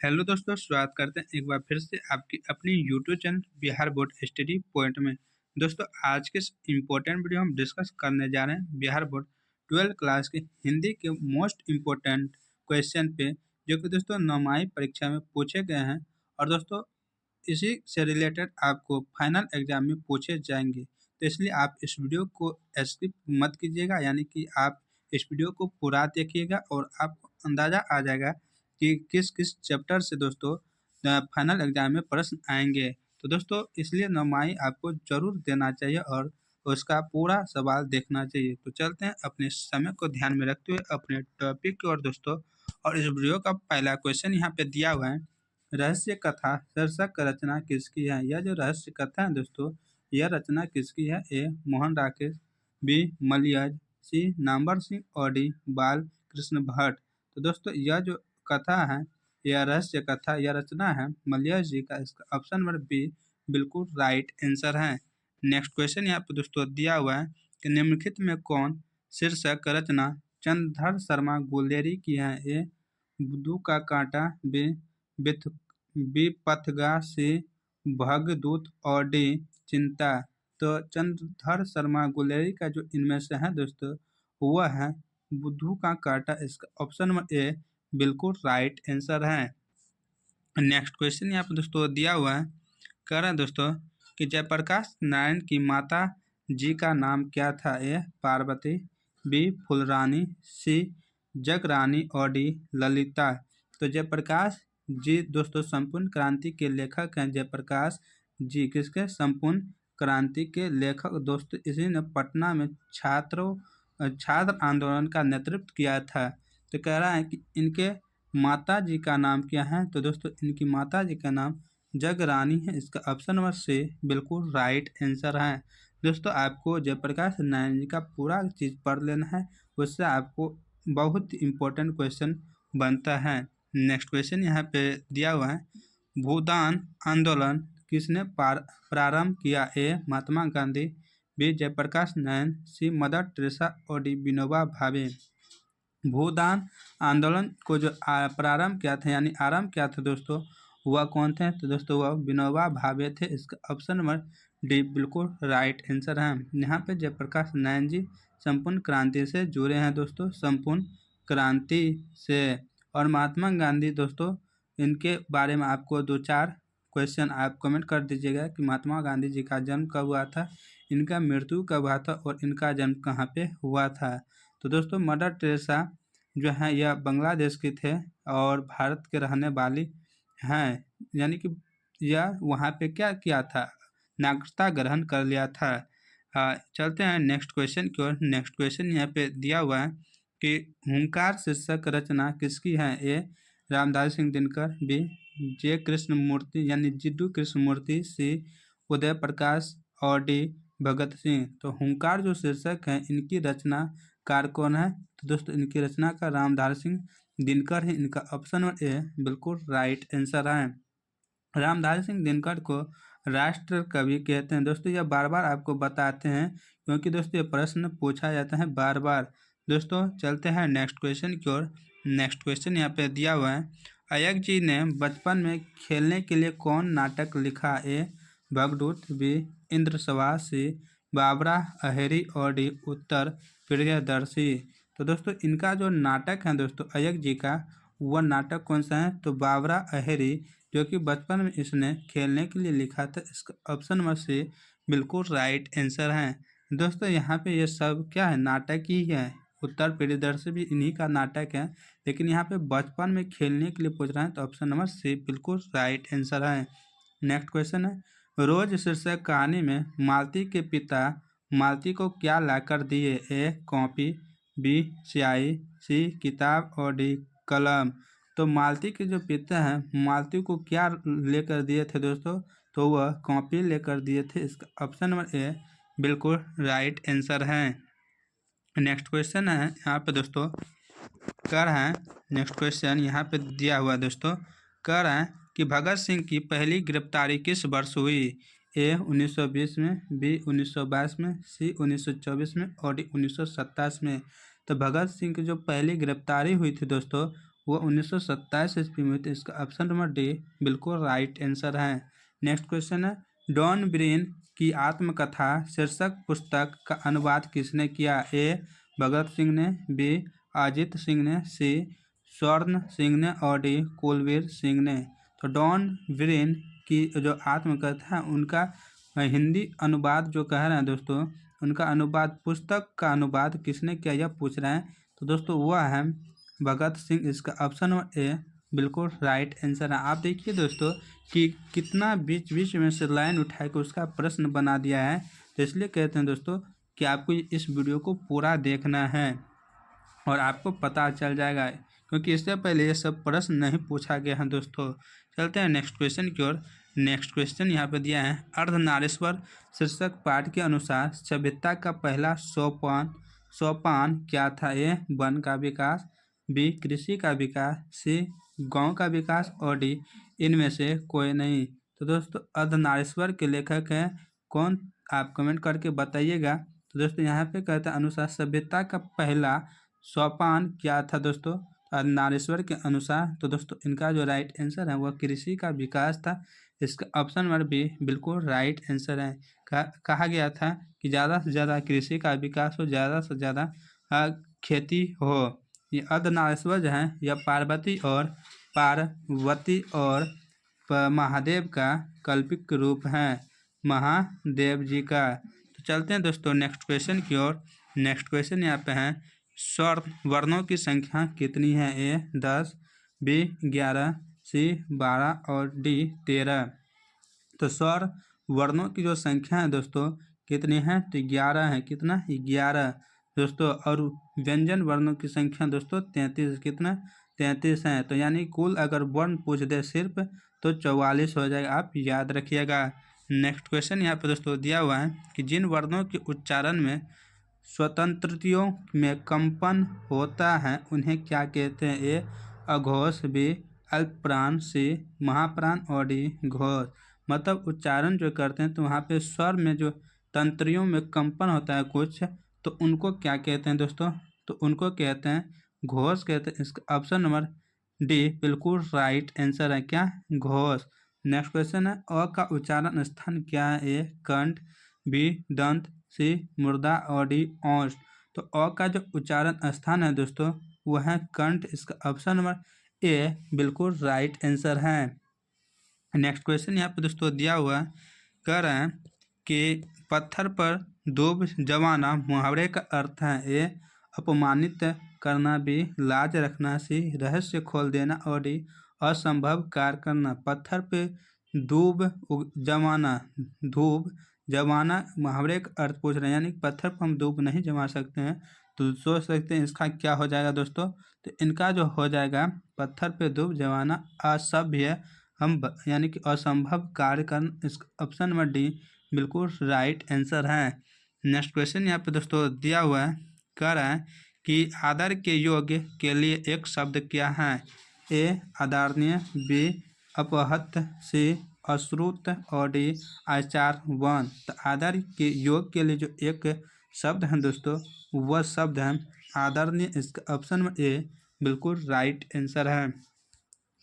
Hello दोस्तों, स्वागत करते हैं एक बार फिर से आपकी अपनी YouTube channel Bihar board study point में। दोस्तों, आज के इस इम्पोर्टेंट वीडियो हम डिस्कस करने जा रहे हैं बिहार बोर्ड 12 क्लास के हिंदी के मोस्ट इम्पोर्टेंट क्वेश्चन पे, जो कि दोस्तों 9वीं परीक्षा में पूछे गए हैं। और दोस्तों, इसी से रिलेटेड आपको फाइनल एग्जाम में पूछे जाएंगे, तो इसलिए आप इस वीडियो को स्किप मत कीजिएगा, यानी कि आप इस वीडियो को पूरा देखिएगा और आपको अंदाज़ा आ जाएगा कि किस किस चैप्टर से दोस्तों फाइनल एग्जाम में प्रश्न आएंगे। तो दोस्तों, इसलिए 9वीं आपको जरूर देना चाहिए और उसका पूरा सवाल देखना चाहिए। तो चलते हैं अपने समय को ध्यान में रखते हुए अपने टॉपिक की ओर दोस्तों। और इस वीडियो का पहला क्वेश्चन यहाँ पे दिया हुआ है, रहस्य कथा शीर्षक रचना किसकी है। यह जो रहस्य कथा है दोस्तों, यह रचना किसकी है। ए मोहन राकेश, बी मलियाज, सी नामवर सिंह और डी बाल कृष्ण भट्ट। तो दोस्तों, यह जो कथा है, यह रहस्य कथा, यह रचना है मलियाज जी का। इसका ऑप्शन नंबर बी बिल्कुल राइट आंसर है। नेक्स्ट क्वेश्चन यहाँ पे दोस्तों दिया हुआ है कि निम्नलिखित में कौन शीर्षक रचना चंद्रधर शर्मा गुलेरी की है। ए बुद्धू का कांटा, बी पथगा, सी भगदूत और डी चिंता। तो चंद्रधर शर्मा गुलेरी का जो इनमें से है दोस्तों, वह है बुद्धू का कांटा। इसका ऑप्शन नंबर ए बिल्कुल राइट आंसर है। नेक्स्ट क्वेश्चन यहाँ पे दोस्तों दिया हुआ है, कह रहे हैं दोस्तों कि जयप्रकाश नारायण की माता जी का नाम क्या था। ए पार्वती, बी फुलरानी, सी जगरानी और डी ललिता। तो जयप्रकाश जी दोस्तों संपूर्ण क्रांति के लेखक हैं। जयप्रकाश जी किसके? संपूर्ण क्रांति के लेखक दोस्तों। इसी ने पटना में छात्र आंदोलन का नेतृत्व किया था। तो कह रहा है कि इनके माता जी का नाम क्या है। तो दोस्तों, इनकी माता जी का नाम जगरानी है। इसका ऑप्शन नंबर सी बिल्कुल राइट आंसर है। दोस्तों, आपको जयप्रकाश नारायण जी का पूरा चीज़ पढ़ लेना है, उससे आपको बहुत इम्पोर्टेंट क्वेश्चन बनता है। नेक्स्ट क्वेश्चन यहाँ पे दिया हुआ है, भूदान आंदोलन किसने प्रारंभ किया। ए महात्मा गांधी, बी जयप्रकाश नारायण, सी मदर टेरेसा और डी विनोबा भावे। भूदान आंदोलन को जो प्रारंभ किया था यानी आरंभ किया था दोस्तों, वह कौन थे। तो दोस्तों, वह विनोबा भावे थे। इसका ऑप्शन नंबर डी बिल्कुल राइट आंसर है। यहाँ पे जयप्रकाश नारायण जी संपूर्ण क्रांति से जुड़े हैं दोस्तों, संपूर्ण क्रांति से। और महात्मा गांधी दोस्तों, इनके बारे में आपको 2-4 क्वेश्चन आप कमेंट कर दीजिएगा कि महात्मा गांधी जी का जन्म कब हुआ था, इनका मृत्यु कब हुआ था और इनका जन्म कहाँ पे हुआ था। तो दोस्तों, मदर टेरेसा जो है यह बांग्लादेश के थे और भारत के रहने वाली हैं, यानी कि यह वहाँ पे क्या किया था, नागरिकता ग्रहण कर लिया था। चलते हैं नेक्स्ट क्वेश्चन की ओर। नेक्स्ट क्वेश्चन यहाँ पे दिया हुआ है कि हुंकार शीर्षक रचना किसकी है। ए रामधारी सिंह दिनकर, बी जे कृष्णमूर्ति यानी जिड्डू कृष्णमूर्ति, सी उदय प्रकाश और डी भगत सिंह। तो हुंकार जो शीर्षक है, इनकी रचनाकार कौन है। तो दोस्तों, इनकी रचना का रामधारी सिंह दिनकर है। इनका ऑप्शन नंबर ए बिल्कुल राइट आंसर है। रामधारी सिंह दिनकर को राष्ट्र कवि कहते हैं दोस्तों। यह बार बार आपको बताते हैं क्योंकि दोस्तों ये प्रश्न पूछा जाता है बार बार। दोस्तों, चलते हैं नेक्स्ट क्वेश्चन की ओर। नेक्स्ट क्वेश्चन यहाँ पे दिया हुआ है, अय्यर जी ने बचपन में खेलने के लिए कौन नाटक लिखा। ए भगदूत, बी इंद्रसभा, सी बाबरा अहेरी और डी उत्तर प्रियदर्शी। तो दोस्तों, इनका जो नाटक है दोस्तों अय्यर जी का, वह नाटक कौन सा है। तो बाबरा अहेरी, जो कि बचपन में इसने खेलने के लिए लिखा था। इसका ऑप्शन नंबर सी बिल्कुल राइट आंसर है। दोस्तों, यहाँ पे ये सब क्या है, नाटक ही है। उत्तर प्रियदर्शी भी इन्हीं का नाटक है, लेकिन यहाँ पे बचपन में खेलने के लिए पूछ रहे हैं, तो ऑप्शन नंबर सी बिल्कुल राइट आंसर है। नेक्स्ट क्वेश्चन है, रोज शीर्षक कहानी में मालती के पिता मालती को क्या लाकर दिए। ए कॉपी, बी स्याही, सी किताब और डी कलम। तो मालती के जो पिता हैं, मालती को क्या लेकर दिए थे दोस्तों। तो वह कॉपी लेकर दिए थे। इसका ऑप्शन नंबर ए बिल्कुल राइट आंसर है। नेक्स्ट क्वेश्चन है यहाँ पे दोस्तों, कह रहे हैं, नेक्स्ट क्वेश्चन यहाँ पे दिया हुआ दोस्तों, कह रहे हैं कि भगत सिंह की पहली गिरफ्तारी किस वर्ष हुई। ए 1920 में, बी 1922 में, सी 1924 में और डी 1927 में। तो भगत सिंह की जो पहली गिरफ्तारी हुई थी दोस्तों, वो 1927 ईस्वी में हुई थी। इसका ऑप्शन नंबर डी बिल्कुल राइट आंसर है। नेक्स्ट क्वेश्चन है, डॉन ब्रेन की आत्मकथा शीर्षक पुस्तक का अनुवाद किसने किया? ए भगत सिंह ने, बी अजित सिंह ने, सी स्वर्ण सिंह ने और डी कुलवीर सिंह ने। तो डॉन ब्रेन की जो आत्मकथा है उनका हिंदी अनुवाद जो कह रहे हैं दोस्तों, उनका अनुवाद, पुस्तक का अनुवाद किसने किया यह पूछ रहे हैं। तो दोस्तों वह है भगत सिंह। इसका ऑप्शन नंबर ए बिल्कुल राइट आंसर है। आप देखिए दोस्तों कि कितना बीच बीच में से लाइन उठा के उसका प्रश्न बना दिया है। तो इसलिए कहते हैं दोस्तों कि आपको इस वीडियो को पूरा देखना है और आपको पता चल जाएगा, क्योंकि इससे पहले ये सब प्रश्न नहीं पूछा गया है दोस्तों। चलते हैं नेक्स्ट क्वेश्चन की ओर। नेक्स्ट क्वेश्चन यहाँ पे दिया है, अर्धनारीश्वर शीर्षक पाठ के अनुसार सभ्यता का पहला सोपान क्या था? ए वन का विकास, बी कृषि का विकास, सी गांव का विकास और डी इनमें से कोई नहीं। तो दोस्तों अर्धनारीश्वर के लेखक हैं कौन, आप कमेंट करके बताइएगा। तो दोस्तों यहाँ पे कहता है अनुसार सभ्यता का पहला सोपान क्या था दोस्तों अर्धनारीश्वर के अनुसार। तो दोस्तों इनका जो राइट आंसर है वह कृषि का विकास था। इसका ऑप्शन नंबर बी बिल्कुल राइट आंसर है। कहा गया था कि ज़्यादा से ज़्यादा कृषि का विकास हो, ज़्यादा से ज़्यादा खेती हो। ये अर्धनारीश्वर जो है यह पार्वती और महादेव का कल्पित रूप है, महादेव जी का। तो चलते हैं दोस्तों नेक्स्ट क्वेश्चन की ओर। नेक्स्ट क्वेश्चन यहाँ पे है, स्वर्ण वर्णों की संख्या कितनी है? ए 10, बी 11, सी 12 और डी 13। तो स्वर वर्णों की जो संख्या है दोस्तों कितनी है? तो 11 है। कितना? 11 दोस्तों। और व्यंजन वर्णों की संख्या दोस्तों 33। कितना? 33 है। तो यानी कुल अगर वर्ण पूछ दे सिर्फ तो 44 हो जाएगा, आप याद रखिएगा। नेक्स्ट क्वेश्चन यहाँ पे दोस्तों दिया हुआ है कि जिन वर्णों के उच्चारण में स्वतंत्रतियों में कंपन होता है उन्हें क्या कहते हैं? ए अघोष, बी अल्पप्राण, सी महाप्राण और डी घोष। मतलब उच्चारण जो करते हैं तो वहाँ पे स्वर में जो तंत्रियों में कंपन होता है कुछ, तो उनको क्या कहते हैं दोस्तों? तो उनको कहते हैं घोष कहते हैं। इसका ऑप्शन नंबर डी बिल्कुल राइट आंसर है। क्या? घोष। नेक्स्ट क्वेश्चन है, अ का उच्चारण स्थान क्या है? ए कंठ, बी दंत, सी मुर्दा और डी औंठ। तो अ का जो उच्चारण स्थान है दोस्तों वह है कंठ। इसका ऑप्शन नंबर ए बिल्कुल राइट आंसर है। नेक्स्ट क्वेश्चन यहाँ पे दोस्तों दिया हुआ कह रहे हैं कि पत्थर पर डूब जमाना मुहावरे का अर्थ है। ए अपमानित करना, बी लाज रखना, सी रहस्य खोल देना और डी असंभव कार्य करना। पत्थर पे धूप जमाना मुहावरे का अर्थ पूछ रहे हैं, यानी पत्थर पर हम धूप नहीं जमा सकते हैं। तो सोच सकते हैं इसका क्या हो जाएगा दोस्तों? तो इनका जो हो जाएगा पत्थर पे धूप जमाना असभ्य यानी कि असंभव कार्य करना। इस ऑप्शन नंबर डी बिल्कुल राइट आंसर है। नेक्स्ट क्वेश्चन यहाँ पे दोस्तों दिया हुआ है, कह रहा है कि आदर के योग्य के लिए एक शब्द क्या है? ए आदरणीय, बी अपहत, सी अश्रुत और डी आचारवान। तो आदर के योग के लिए जो एक शब्द है दोस्तों वह शब्द है आदरणीय। इसका ऑप्शन नंबर ए बिल्कुल राइट आंसर है।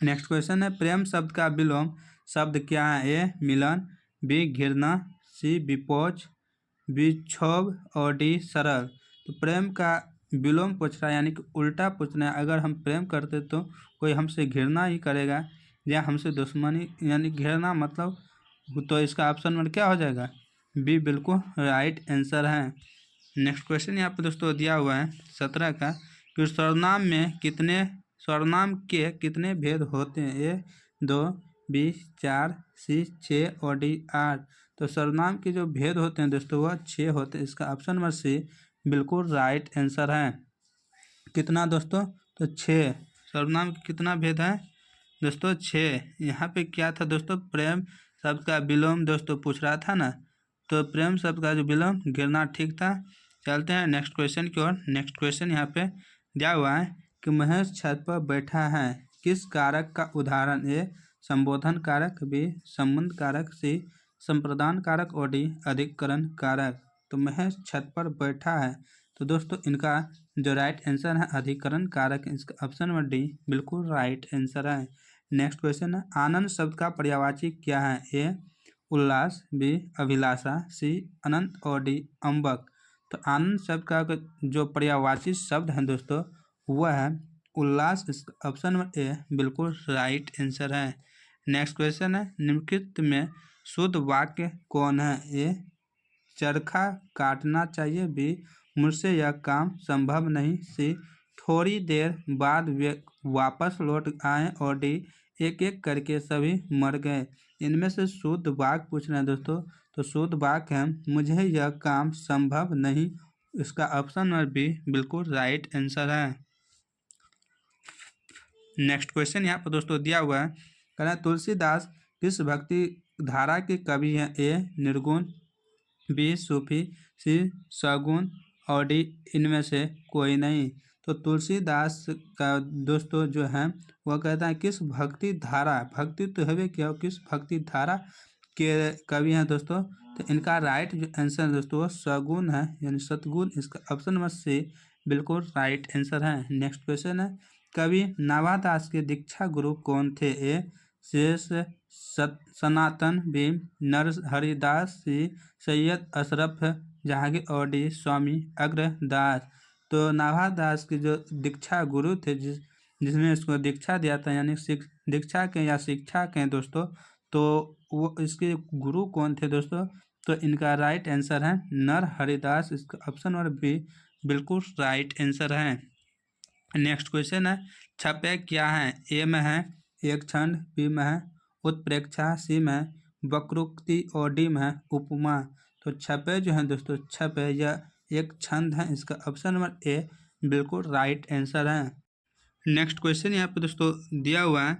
नेक्स्ट क्वेश्चन है, प्रेम शब्द का विलोम शब्द क्या है? ए मिलन, बी घृणा, सी विपोज, बी क्षोभ और डी सरल। तो प्रेम का विलोम पूछ रहा है, यानी कि उल्टा पूछना है। अगर हम प्रेम करते तो कोई हमसे घृणा ही करेगा या हमसे दुश्मनी, यानी घृणा मतलब, तो इसका ऑप्शन नंबर क्या हो जाएगा? बी बिल्कुल राइट आंसर है। नेक्स्ट क्वेश्चन यहाँ पे दोस्तों दिया हुआ है 17 का, कि सर्वनाम के कितने भेद होते हैं? ए 2, बी 4, सी 6 और डी 8। तो सर्वनाम के जो भेद होते हैं दोस्तों वह 6 होते हैं। इसका ऑप्शन नंबर सी बिल्कुल राइट आंसर है। कितना दोस्तों? तो 6। सर्वनाम के कितना भेद है दोस्तों? 6। यहाँ पे क्या था दोस्तों? प्रेम शब्द का विलोम दोस्तों पूछ रहा था ना, तो प्रेम शब्द का जो विलोम गिरना ठीक था। चलते हैं नेक्स्ट क्वेश्चन की ओर। नेक्स्ट क्वेश्चन यहाँ पे दिया हुआ है कि महेश छत पर बैठा है किस कारक का उदाहरण? ए संबोधन कारक, बी संबंध कारक, सी संप्रदान कारक और डी अधिकरण कारक। तो महेश छत पर बैठा है, तो दोस्तों इनका जो राइट आंसर है अधिकरण कारक, इसका ऑप्शन नंबर डी बिल्कुल राइट आंसर है। नेक्स्ट क्वेश्चन है, आनंद शब्द का पर्यायवाची क्या है? ए उल्लास, बी अभिलाषा, सी अनंत और डी अम्बक। तो आनंद शब्द का जो पर्यायवाची शब्द है दोस्तों वह है उल्लास। इसका ऑप्शन नंबर ए बिल्कुल राइट आंसर है। नेक्स्ट क्वेश्चन है, निम्नलिखित में शुद्ध वाक्य कौन है? ए चरखा काटना चाहिए, बी मुझसे यह काम संभव नहीं, सी थोड़ी देर बाद वे वापस लौट आए और डी एक एक करके सभी मर गए। इनमें से शुद्ध वाक्य पूछ रहे हैं दोस्तों, तो शुद्ध वाक्य है मुझे यह काम संभव नहीं। इसका ऑप्शन नंबर बी बिल्कुल राइट आंसर है। नेक्स्ट क्वेश्चन यहाँ पर दोस्तों दिया हुआ है, कह रहा है तुलसीदास किस भक्ति धारा के कवि हैं? ए निर्गुण, बी सूफी, सी सगुन और डी इनमें से कोई नहीं। तो तुलसीदास का दोस्तों जो है वह कहता है किस भक्ति धारा, भक्ति तो है क्या, किस भक्ति धारा के कवि हैं दोस्तों? तो इनका राइट जो आंसर दोस्तों वो सगुन है, यानी सतगुण। इसका ऑप्शन नंबर सी बिल्कुल राइट आंसर है। नेक्स्ट क्वेश्चन है, कवि नाभादास के दीक्षा गुरु कौन थे? ए शेष सनातन, बी नरहरिदास, सी सैयद अशरफ जहांगीर और डी स्वामी अग्रदास। तो नाभादास के जो दीक्षा गुरु थे, जिसने इसको दीक्षा दिया था, यानी दीक्षा के या शिक्षा के दोस्तों, तो वो इसके गुरु कौन थे दोस्तों? तो इनका राइट आंसर है नरहरिदास। इसका ऑप्शन नंबर बी बिल्कुल राइट आंसर है। नेक्स्ट क्वेश्चन है, छपे क्या है? ए में है एक छंद, बी में है उत्प्रेक्षा, सी में वक्रोक्ति और डी में है उपमा। तो छपे जो है दोस्तों, छपे यह एक छंद है। इसका ऑप्शन नंबर ए बिल्कुल राइट आंसर है। नेक्स्ट क्वेश्चन यहाँ पे दोस्तों दिया हुआ है,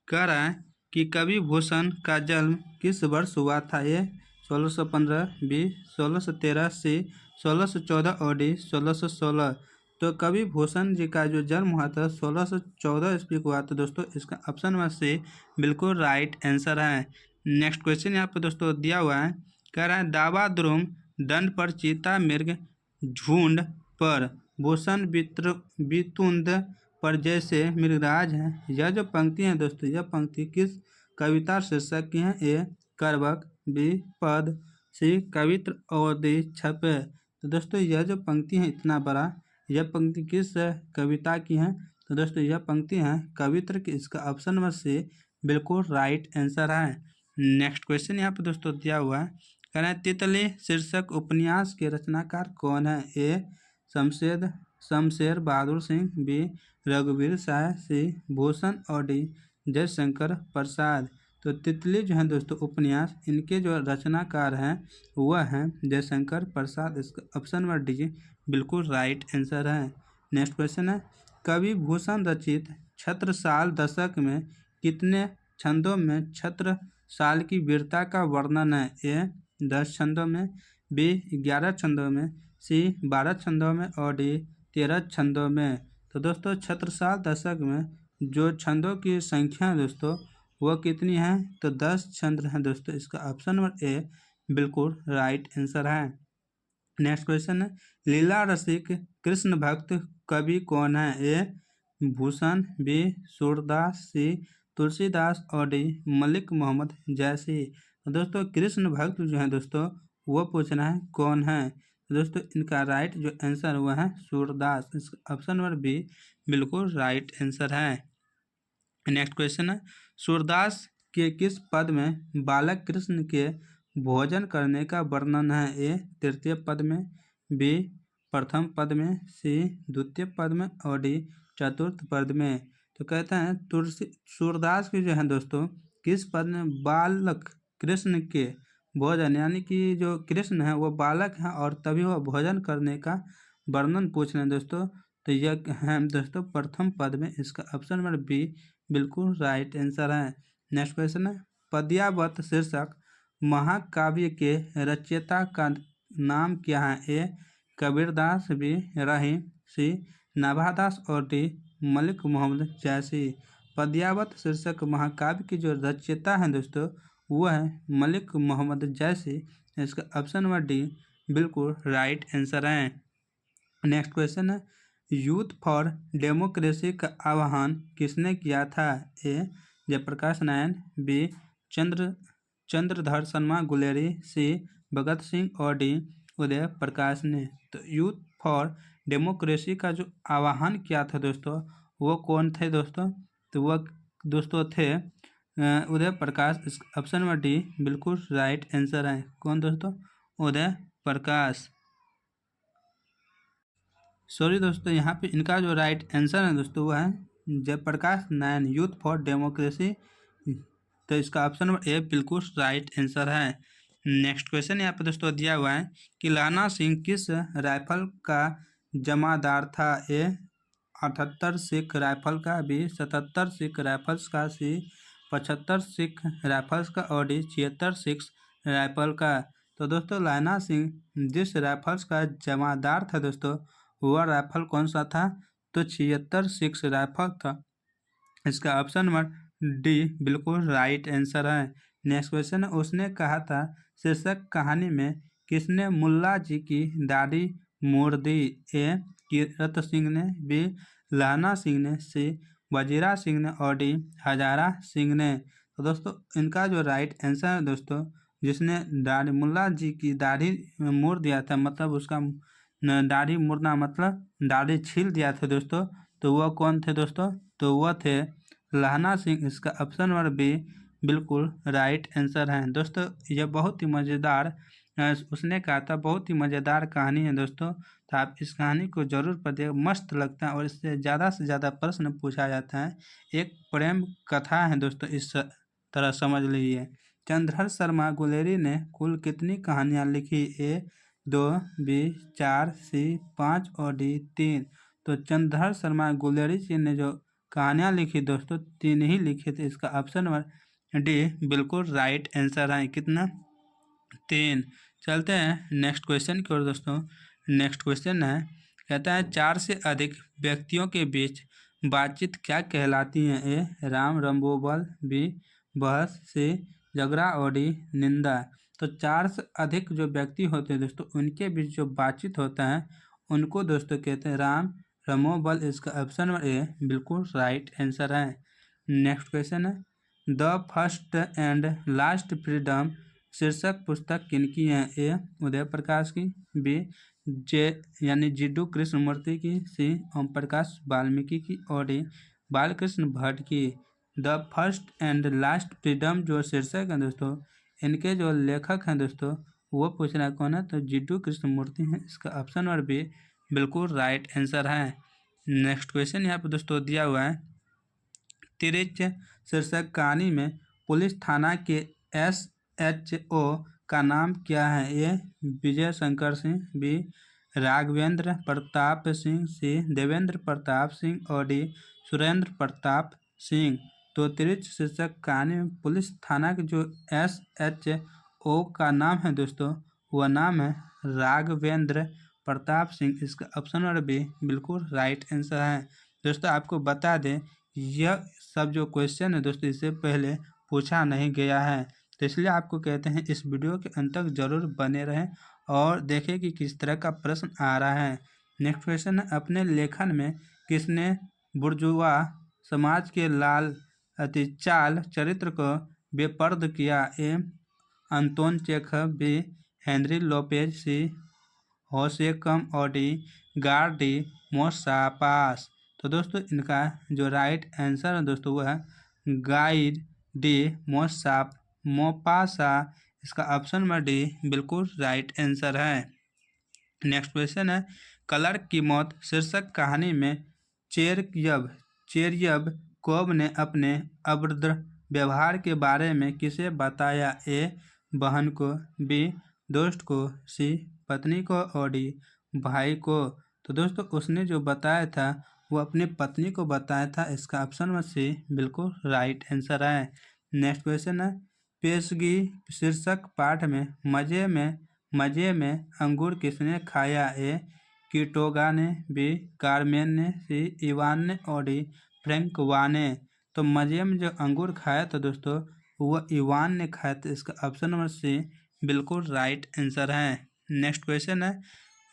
कह रहा है कि कवि भूषण का जन्म किस वर्ष हुआ था? ए 1615, बी 1613, सी 1614 और डी 1616। तो कवि भूषण जी का जो जन्म हुआ था 1614 ईस्वी को हुआ था दोस्तों। इसका ऑप्शन नंबर सी बिल्कुल राइट आंसर है। नेक्स्ट क्वेश्चन यहाँ पे दोस्तों दिया हुआ है, कह रहा है दावा द्रुम दंड पर चीता मृग झुंड पर भूषण वितुंद पर जैसे मृगराज हैं। यह जो पंक्ति है दोस्तों, यह पंक्ति किस कविता शीर्षक की है? ए करवक, बी पद, सी कवित्र और डी छपे। तो दोस्तों यह जो पंक्ति है इतना बड़ा, यह पंक्ति किस कविता की है? तो दोस्तों यह पंक्ति है कवित्र की। इसका ऑप्शन नंबर सी बिल्कुल राइट आंसर है। नेक्स्ट क्वेश्चन यहाँ पे दोस्तों दिया हुआ है, कह रहे हैं तितली शीर्षक उपन्यास के रचनाकार कौन है? ए शमशेर बहादुर सिंह, बी रघुवीर साय, सी भूषण और डी जयशंकर प्रसाद। तो तितली जो है दोस्तों उपन्यास, इनके जो रचनाकार हैं वह हैं जयशंकर प्रसाद। इसका ऑप्शन नंबर डी बिल्कुल राइट आंसर है। नेक्स्ट क्वेश्चन है, कवि भूषण रचित छत्रसाल दशक में कितने छंदों में छत्रसाल की वीरता का वर्णन है? ए 10 छंदों में, बी 11 छंदों में, सी 12 छंदों में और डी 13 छंदों में। तो दोस्तों छत्रसाल दशक में जो छंदों की संख्या है दोस्तों वह कितनी है? तो 10 छंद हैं दोस्तों। इसका ऑप्शन नंबर ए बिल्कुल राइट आंसर है। नेक्स्ट क्वेश्चन है, लीला रसिक कृष्ण भक्त कवि कौन है? ए भूषण, बी सूरदास, सी तुलसीदास और डी मलिक मोहम्मद जैसी। दोस्तों कृष्ण भक्त जो है दोस्तों वो पूछना है कौन है? दोस्तों इनका राइट जो आंसर हुआ है सूरदास। इसका ऑप्शन नंबर बी बिल्कुल राइट आंसर है। नेक्स्ट क्वेश्चन है, सूरदास के किस पद में बालक कृष्ण के भोजन करने का वर्णन है? ए तृतीय पद में, बी प्रथम पद में, सी द्वितीय पद में और डी चतुर्थ पद में। तो कहते हैं सूरदास के जो है दोस्तों किस पद में बालक कृष्ण के भोजन, यानी कि जो कृष्ण है वो बालक है और तभी वह भोजन करने का वर्णन पूछ रहे हैं दोस्तों। तो यह है दोस्तों प्रथम पद में। इसका ऑप्शन नंबर बी बिल्कुल राइट आंसर है। नेक्स्ट क्वेश्चन है, पद्यावत शीर्षक महाकाव्य के रचयिता का नाम क्या है? ए कबीरदास, बी रहीम, सी नाभादास और डी मलिक मोहम्मद जैसी। पद्यावत शीर्षक महाकाव्य की जो रचयिता है दोस्तों वह है मलिक मोहम्मद जैसी। इसका ऑप्शन नंबर डी बिल्कुल राइट आंसर है। नेक्स्ट क्वेश्चन है, यूथ फॉर डेमोक्रेसी का आह्वान किसने किया था? ए जयप्रकाश नारायण, बी चंद्रधर शर्मा गुलेरी, सी भगत सिंह और डी उदय प्रकाश ने। तो यूथ फॉर डेमोक्रेसी का जो आह्वान किया था दोस्तों, वो कौन थे दोस्तों? तो वह दोस्तों थे उदय प्रकाश। इस ऑप्शन नंबर डी बिल्कुल राइट आंसर है। कौन दोस्तों? उदय प्रकाश। सॉरी दोस्तों, यहाँ पे इनका जो राइट आंसर है दोस्तों वह है Jayaprakash Narayan, youth for democracy. तो इसका ऑप्शन नंबर ए बिल्कुल राइट आंसर है। नेक्स्ट क्वेश्चन यहाँ पे दोस्तों दिया हुआ है कि लाना सिंह किस राइफल का जमादार था? ए 78 सिख राइफल का, बी 77 सिख राइफल्स का, सी 75 सिख राइफल्स का और डी 76 सिख राइफल का। तो दोस्तों लाना सिंह जिस राइफल्स का जमादार था दोस्तों, वह राइफल कौन सा था? तो 76 सिख राइफल था। इसका ऑप्शन नंबर डी बिल्कुल राइट आंसर है। नेक्स्ट क्वेश्चन है, उसने कहा था शीर्षक कहानी में किसने मुल्ला जी की दाढ़ी मोड़ दी? ए कीरत सिंह ने, बी लाना सिंह ने, सी वजीरा सिंह ने और डी हजारा सिंह ने। तो दोस्तों इनका जो राइट आंसर है दोस्तों, जिसने दाढ़ी मुल्ला जी की दाढ़ी मोड़ दिया था, मतलब उसका दाढ़ी मुड़ना मतलब दाढ़ी छील दिया था दोस्तों, तो वह कौन थे दोस्तों? तो वह थे लाना सिंह। इसका ऑप्शन नंबर बी बिल्कुल राइट आंसर है। दोस्तों यह बहुत ही मज़ेदार उसने कहा था, बहुत ही मज़ेदार कहानी है दोस्तों। तो आप इस कहानी को जरूर पढ़िए, मस्त लगता है और इससे ज़्यादा से ज़्यादा प्रश्न पूछा जाता है। एक प्रेम कथा है दोस्तों, इस तरह समझ लीजिए। चंद्रधर शर्मा गुलेरी ने कुल कितनी कहानियाँ लिखी? ए 2, बी 4, सी 5 और डी 3। तो चंद्रधर शर्मा गुलेरी जी ने जो कहानियाँ लिखी दोस्तों, 3 ही लिखे थे। इसका ऑप्शन नंबर डी बिल्कुल राइट आंसर है। कितना? 3। चलते हैं नेक्स्ट क्वेश्चन की ओर दोस्तों। नेक्स्ट क्वेश्चन है, कहता है 4 से अधिक व्यक्तियों के बीच बातचीत क्या कहलाती है? ए राम रंबोबल, बी बहस, सी झगड़ा और डी निंदा। तो 4 से अधिक जो व्यक्ति होते हैं दोस्तों, उनके बीच जो बातचीत होता है उनको दोस्तों कहते हैं राम रमोबल। इसका ऑप्शन नंबर ए बिल्कुल राइट आंसर है। नेक्स्ट क्वेश्चन है, the first and last freedom शीर्षक पुस्तक किनकी है? ए उदय प्रकाश की, बी जीडू कृष्णमूर्ति की, सी ओम प्रकाश वाल्मीकि की और डी बालकृष्ण भट्ट की। The first and last freedom जो शीर्षक है दोस्तों, इनके जो लेखक हैं दोस्तों, वो पूछ रहा है कौन है? तो जीडू कृष्णमूर्ति हैं। इसका ऑप्शन नंबर बी बिल्कुल राइट आंसर है। नेक्स्ट क्वेश्चन यहाँ पे दोस्तों दिया हुआ है, तिरछ शीर्षक कहानी में पुलिस थाना के SHO का नाम क्या है? ए विजय शंकर सिंह, बी राघवेंद्र प्रताप सिंह, सी देवेंद्र प्रताप सिंह और डी सुरेंद्र प्रताप सिंह। तो तिरछ शीर्षक कहानी में पुलिस थाना के जो SHO का नाम है दोस्तों, वह नाम है राघवेंद्र प्रताप सिंह। इसका ऑप्शन नंबर बी बिल्कुल राइट आंसर है। दोस्तों आपको बता दें, यह सब जो क्वेश्चन है दोस्तों, इससे पहले पूछा नहीं गया है, तो इसलिए आपको कहते हैं इस वीडियो के अंत तक जरूर बने रहें और देखें कि किस तरह का प्रश्न आ रहा है। नेक्स्ट क्वेश्चन है, अपने लेखन में किसने बुर्जुआ समाज के लाल चाल चरित्र को बेपर्द किया? A Anton Chekhov, B Henry Lopez, C Jose कम और डी गार्डी मोसापास। तो दोस्तों इनका जो राइट आंसर है दोस्तों वह है गाइड डी मोपासा। इसका ऑप्शन नंबर डी बिल्कुल राइट आंसर है। नेक्स्ट क्वेश्चन है, क्लर्क की मौत शीर्षक कहानी में चेरियब कोब ने अपने अभद्र व्यवहार के बारे में किसे बताया? ए बहन को, बी दोस्त को, सी पत्नी को और डी भाई को। तो दोस्तों उसने जो बताया था वो अपनी पत्नी को बताया था। इसका ऑप्शन नंबर सी बिल्कुल राइट आंसर है। नेक्स्ट क्वेश्चन है, पेशगी शीर्षक पाठ में मजे में अंगूर किसने खाया? ए कीटोगा ने, बी कार्मेन ने, सी इवान ने और डी फ्रैंकवा ने। तो मजे में जो अंगूर खाया था दोस्तों, वह इवान ने खाया था। इसका ऑप्शन नंबर सी बिल्कुल राइट आंसर है। नेक्स्ट क्वेश्चन है,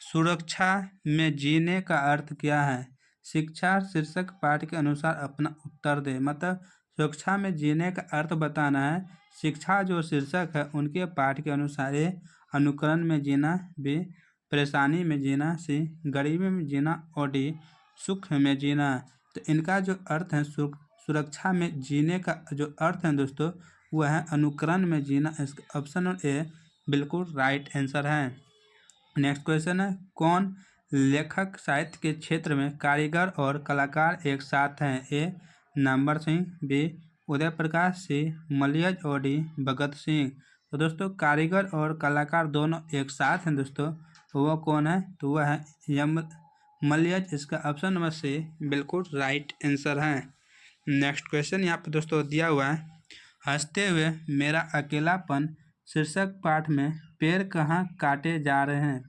सुरक्षा में जीने का अर्थ क्या है? शिक्षा शीर्षक पाठ के अनुसार अपना उत्तर दे। मतलब सुरक्षा में जीने का अर्थ बताना है। शिक्षा जो शीर्षक है उनके पाठ के अनुसार ए अनुकरण में जीना, बी परेशानी में जीना, सी गरीबी में जीना और डी सुख में जीना। तो इनका जो अर्थ है सुरक्षा में जीने का जो अर्थ है दोस्तों वह है अनुकरण में जीना। इसका ऑप्शन ए बिल्कुल राइट आंसर है। नेक्स्ट क्वेश्चन है, कौन लेखक साहित्य के क्षेत्र में कारीगर और कलाकार एक साथ हैं? ए नंबर सिंह, बी उदय प्रकाश, सी मलियज और डी भगत सिंह। तो दोस्तों कारीगर और कलाकार दोनों एक साथ हैं दोस्तों, वो कौन है? तो वह है मलियज। इसका ऑप्शन नंबर सी बिल्कुल राइट आंसर है। नेक्स्ट क्वेश्चन यहाँ पे दोस्तों दिया हुआ है, हंसते हुए मेरा अकेलापन शीर्षक पाठ में पेड़ कहाँ काटे जा रहे हैं?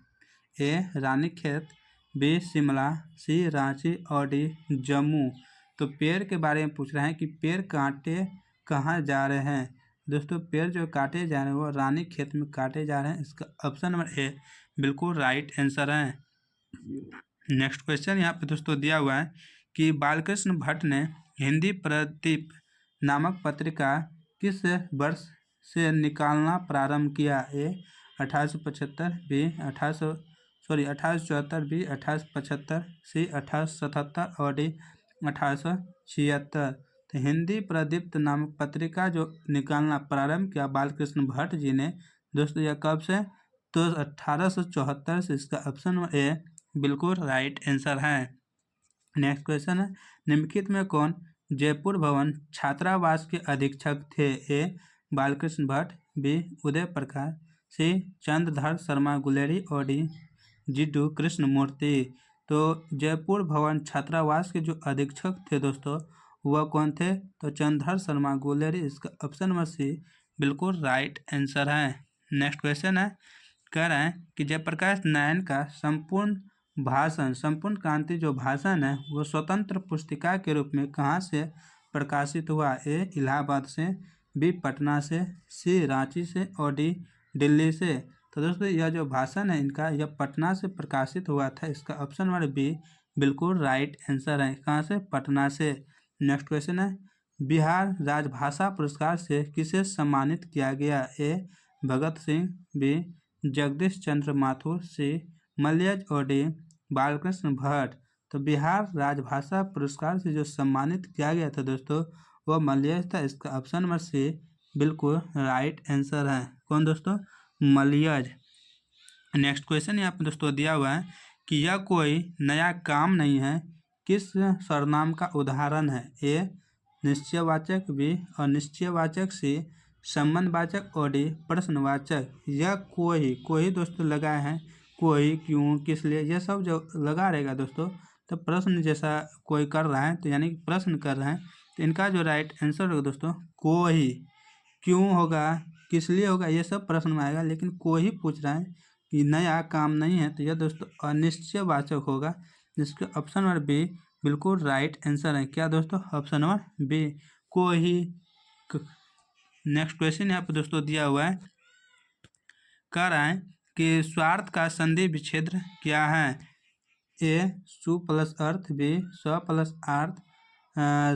ए रानीखेत, बी शिमला, सी रांची और डी जम्मू। तो पेड़ के बारे में पूछ रहे हैं कि पेड़ काटे कहाँ जा रहे हैं। दोस्तों पेड़ जो काटे जा रहे हैं वो रानीखेत में काटे जा रहे हैं। इसका ऑप्शन नंबर ए बिल्कुल राइट आंसर है। नेक्स्ट क्वेश्चन यहाँ पे दोस्तों दिया हुआ है कि बालकृष्ण भट्ट ने हिंदी प्रदीप नामक पत्रिका किस वर्ष से निकालना प्रारंभ किया? ए 1875, बी 1874, बी 1875, सी 1877 और डी 1876। तो हिंदी प्रदीप्त नामक पत्रिका जो निकालना प्रारंभ किया बालकृष्ण भट्ट जी ने दोस्तों यह कब से? तो 1874 से। इसका ऑप्शन ए बिल्कुल राइट आंसर है। नेक्स्ट क्वेश्चन है, निम्नलिखित में कौन जयपुर भवन छात्रावास के अधीक्षक थे? ए बालकृष्ण भट्ट, बी उदय प्रकाश, सी चंद्रधर शर्मा गुलेरी और डी जिड्डू कृष्णमूर्ति। तो जयपुर भवन छात्रावास के जो अधीक्षक थे दोस्तों वह कौन थे? तो चंद्रधर शर्मा गुलेरी। इसका ऑप्शन नंबर सी बिल्कुल राइट आंसर है। नेक्स्ट क्वेश्चन है, कह रहे हैं कि जयप्रकाश नारायण का संपूर्ण क्रांति जो भाषण है वो स्वतंत्र पुस्तिका के रूप में कहाँ से प्रकाशित हुआ? ए इलाहाबाद से, बी पटना से, सी रांची से और डी दिल्ली से। तो दोस्तों यह जो भाषण है इनका यह पटना से प्रकाशित हुआ था। इसका ऑप्शन नंबर बी बिल्कुल राइट आंसर है। कहाँ से? पटना से। नेक्स्ट क्वेश्चन है, बिहार राजभाषा पुरस्कार से किसे सम्मानित किया गया? ए भगत सिंह, बी जगदीश चंद्र माथुर, सी मलियज और डी बालकृष्ण भट्ट। तो बिहार राजभाषा पुरस्कार से जो सम्मानित किया गया था दोस्तों वह मलियज था। इसका ऑप्शन नंबर सी बिल्कुल राइट आंसर है। कौन दोस्तों? मलियज। नेक्स्ट क्वेश्चन यहाँ पे दोस्तों दिया हुआ है कि यह कोई नया काम नहीं है, किस सर्वनाम का उदाहरण है? ए निश्चयवाचक, बी अनिश्चयवाचक, सी संबंधवाचक और डी प्रश्नवाचक। यह कोई दोस्तों लगाए हैं, कोई, क्यों, किस लिए, यह सब जो लगा रहेगा दोस्तों तो प्रश्न जैसा कोई कर रहा है तो यानी कि प्रश्न कर रहे हैं। तो इनका जो राइट आंसर होगा दोस्तों कोई। क्यों होगा, किस लिए होगा, ये सब प्रश्न में आएगा, लेकिन कोई पूछ रहा है कि नया काम नहीं है तो यह दोस्तों अनिश्चयवाचक होगा। जिसके ऑप्शन नंबर बी बिल्कुल राइट आंसर है। क्या दोस्तों? ऑप्शन नंबर बी कोई। नेक्स्ट क्वेश्चन यहाँ पे दोस्तों दिया हुआ है, कह रहा है कि स्वार्थ का संधि विच्छेद क्या है? ए सु प्लस अर्थ, बी स्व प्लस अर्थ,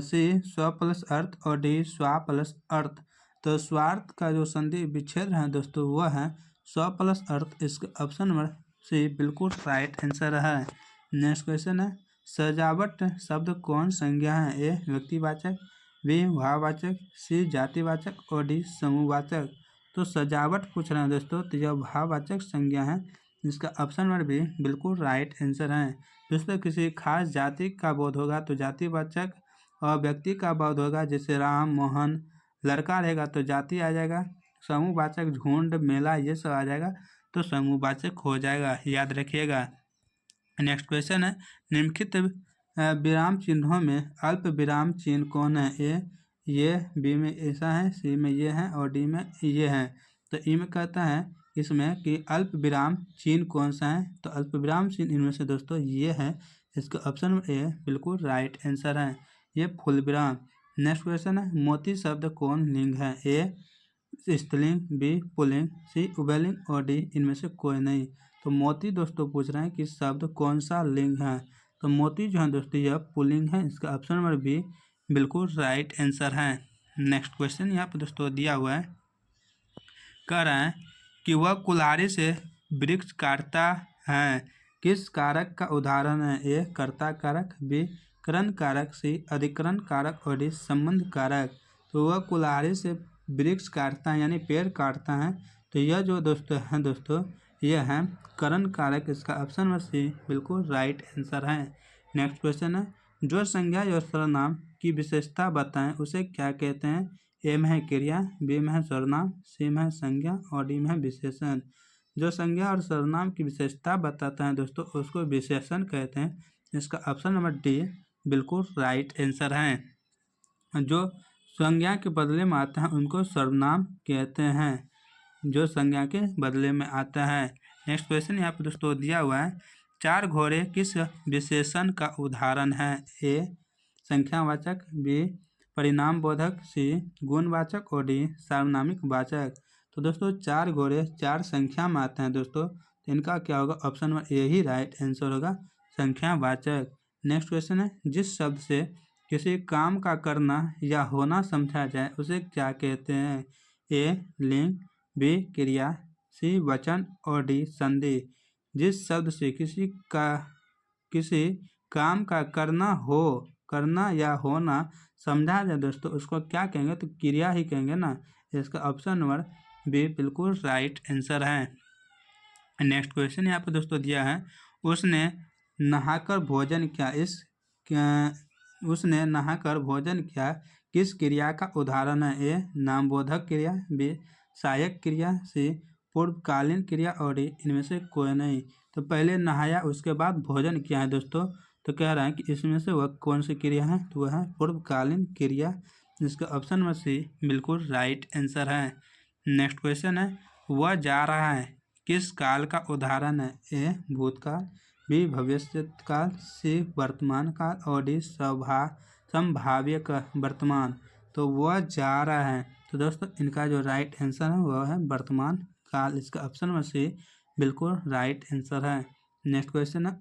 सी स्व प्लस अर्थ और डी स्वा प्लस अर्थ। तो स्वार्थ का जो संधि विच्छेद है दोस्तों वह है स्व प्लस अर्थ। इसका ऑप्शन नंबर सी बिल्कुल राइट आंसर है। नेक्स्ट क्वेश्चन है, सजावट शब्द कौन संज्ञा है? ए व्यक्तिवाचक, बी भाववाचक, सी जातिवाचक और डी समूहवाचक। तो सजावट पूछ रहे हैं दोस्तों तो यह भाववाचक संज्ञा है। इसका ऑप्शन नंबर बी बिल्कुल राइट आंसर है। दोस्तों किसी खास जाति का बोध होगा तो जातिवाचक, और व्यक्ति का बोध होगा जैसे राम मोहन, लड़का रहेगा तो जाति आ जाएगा, समूहवाचक झुंड मेला ये सब आ जाएगा तो समूहवाचक हो जाएगा, याद रखिएगा। नेक्स्ट क्वेश्चन है, निम्नलिखित विराम चिन्हों में अल्प विराम चिन्ह कौन है? ए ये, बी में ऐसा है, सी में ये है और डी में ये है। तो ई में कहता है इसमें कि अल्प विराम चिन्ह कौन सा है? तो अल्प विराम चिन्ह इनमें से दोस्तों ये है। इसका ऑप्शन ए बिल्कुल राइट आंसर है, ये फुल विराम। नेक्स्ट क्वेश्चन है, मोती शब्द कौन लिंग है? ए स्त्रीलिंग, बी पुल्लिंग, सी उभयलिंग और डी इनमें से कोई नहीं। तो मोती दोस्तों पूछ रहे हैं कि शब्द कौन सा लिंग है। तो मोती जो है दोस्तों यह पुल्लिंग है। इसका ऑप्शन नंबर बी बिल्कुल राइट आंसर है। नेक्स्ट क्वेश्चन यहाँ पर दोस्तों दिया हुआ है, कह रहे हैं कि वह कुल्हाड़ी से वृक्ष काटता है, किस कारक का उदाहरण है। ए कर्ता कारक, बी करण कारक, सी अधिकरण कारक और डी संबंध कारक। तो वह कुल्हाड़ी से वृक्ष काटता है यानी पेड़ काटता है, तो यह जो दोस्तों है दोस्तों यह है करण कारक। इसका ऑप्शन नंबर सी बिल्कुल राइट आंसर है। नेक्स्ट क्वेश्चन है, जो संज्ञा या सर्वनाम की विशेषता बताएं उसे क्या कहते हैं। ए में है क्रिया, बी में है सर्वनाम, सी में है संज्ञा और डी में है विशेषण। जो संज्ञा और सर्वनाम की विशेषता बताता है दोस्तों उसको विशेषण कहते हैं। इसका ऑप्शन नंबर डी बिल्कुल राइट आंसर है। जो संज्ञा के बदले में आता है उनको सर्वनाम कहते हैं, जो संज्ञा के बदले में आता है। नेक्स्ट क्वेश्चन यहाँ पर दोस्तों दिया हुआ है, चार घोड़े किस विशेषण का उदाहरण है। ए संख्यावाचक, बी परिणाम बोधक, सी गुणवाचक और डी सार्वनामिक वाचक। तो दोस्तों चार घोड़े चार संख्या में आते हैं दोस्तों, तो इनका क्या होगा, ऑप्शन नंबर ए ही राइट आंसर होगा, संख्यावाचक। नेक्स्ट क्वेश्चन है, जिस शब्द से किसी काम का करना या होना समझा जाए उसे क्या कहते हैं। ए लिंग, बी क्रिया, सी वचन और डी संधि। जिस शब्द से किसी काम का करना या होना समझा जाए दोस्तों उसको क्या कहेंगे, तो क्रिया ही कहेंगे ना। इसका ऑप्शन नंबर बी बिल्कुल राइट आंसर है। नेक्स्ट क्वेश्चन यहाँ पे दोस्तों दिया है, उसने नहाकर भोजन किया, उसने नहाकर भोजन किया किस क्रिया का उदाहरण है। ए नामबोधक क्रिया, बी सहायक क्रिया, सी पूर्वकालीन क्रिया और डी इनमें से कोई नहीं। तो पहले नहाया उसके बाद भोजन किया है दोस्तों, तो कह रहा है कि इसमें से वह कौन सी क्रिया है, तो वह है पूर्वकालीन क्रिया। इसका ऑप्शन नंबर सी बिल्कुल राइट आंसर है। नेक्स्ट क्वेश्चन है, वह जा रहा है किस काल का उदाहरण है। ए भूतकाल, बी भविष्यकाल, सी वर्तमान काल और डी संभाव्य वर्तमान। तो वह जा रहा है, तो दोस्तों इनका जो राइट आंसर है वह है वर्तमान काल। इसका ऑप्शन नंबर सी बिल्कुल राइट आंसर है। नेक्स्ट क्वेश्चन है,